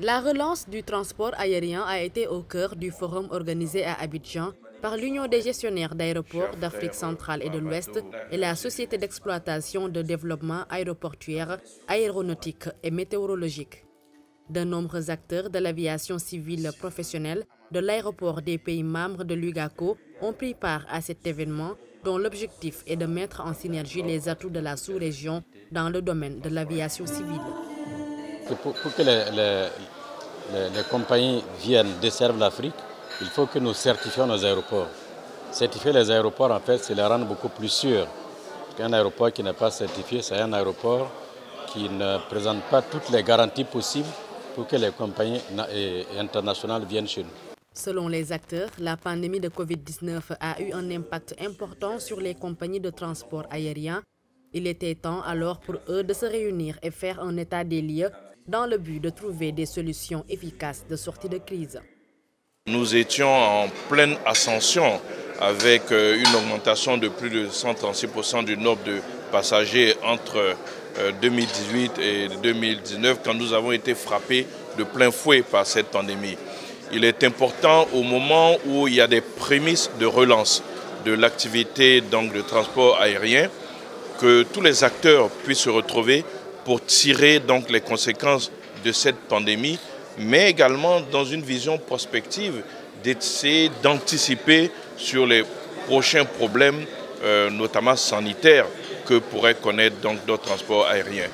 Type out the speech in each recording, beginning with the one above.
La relance du transport aérien a été au cœur du forum organisé à Abidjan par l'Union des gestionnaires d'aéroports d'Afrique centrale et de l'Ouest et la Société d'exploitation de développement aéroportuaire, aéronautique et météorologique. De nombreux acteurs de l'aviation civile professionnelle de l'aéroport des pays membres de l'UGACO ont pris part à cet événement dont l'objectif est de mettre en synergie les atouts de la sous-région dans le domaine de l'aviation civile. Pour que les compagnies viennent desservir l'Afrique, il faut que nous certifions nos aéroports. Certifier les aéroports, en fait, c'est les rendre beaucoup plus sûrs. Qu'un aéroport qui n'est pas certifié, c'est un aéroport qui ne présente pas toutes les garanties possibles pour que les compagnies internationales viennent chez nous. Selon les acteurs, la pandémie de Covid-19 a eu un impact important sur les compagnies de transport aérien. Il était temps alors pour eux de se réunir et faire un état des lieux dans le but de trouver des solutions efficaces de sortie de crise. Nous étions en pleine ascension avec une augmentation de plus de 136% du nombre de passagers entre 2018 et 2019 quand nous avons été frappés de plein fouet par cette pandémie. Il est important au moment où il y a des prémices de relance de l'activité de transport aérien que tous les acteurs puissent se retrouver pour tirer les conséquences de cette pandémie, mais également dans une vision prospective d'essayer d'anticiper sur les prochains problèmes, notamment sanitaires, que pourraient connaître d'autres transports aériens.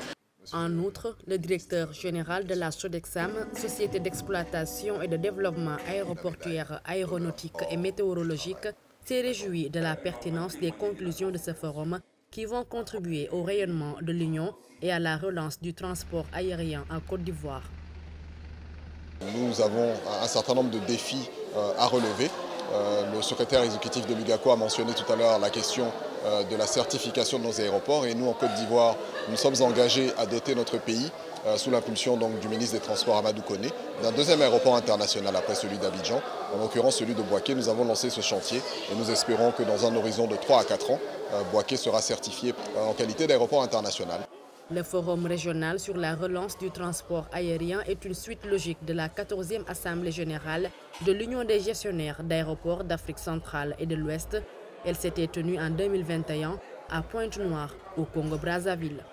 En outre, le directeur général de la SODEXAM, Société d'exploitation et de développement aéroportuaire, aéronautique et météorologique, s'est réjoui de la pertinence des conclusions de ce forum qui vont contribuer au rayonnement de l'Union et à la relance du transport aérien en Côte d'Ivoire. Nous avons un certain nombre de défis à relever. Le secrétaire exécutif de l'UGACO a mentionné tout à l'heure la question de la certification de nos aéroports et nous en Côte d'Ivoire, nous sommes engagés à doter notre pays sous l'impulsion du ministre des Transports Amadou Koné d'un deuxième aéroport international après celui d'Abidjan, en l'occurrence celui de Boaké. Nous avons lancé ce chantier et nous espérons que dans un horizon de 3 à 4 ans, Boaké sera certifié en qualité d'aéroport international. Le forum régional sur la relance du transport aérien est une suite logique de la 14e Assemblée générale de l'Union des gestionnaires d'aéroports d'Afrique centrale et de l'Ouest. Elle s'était tenue en 2021 à Pointe-Noire, au Congo-Brazzaville.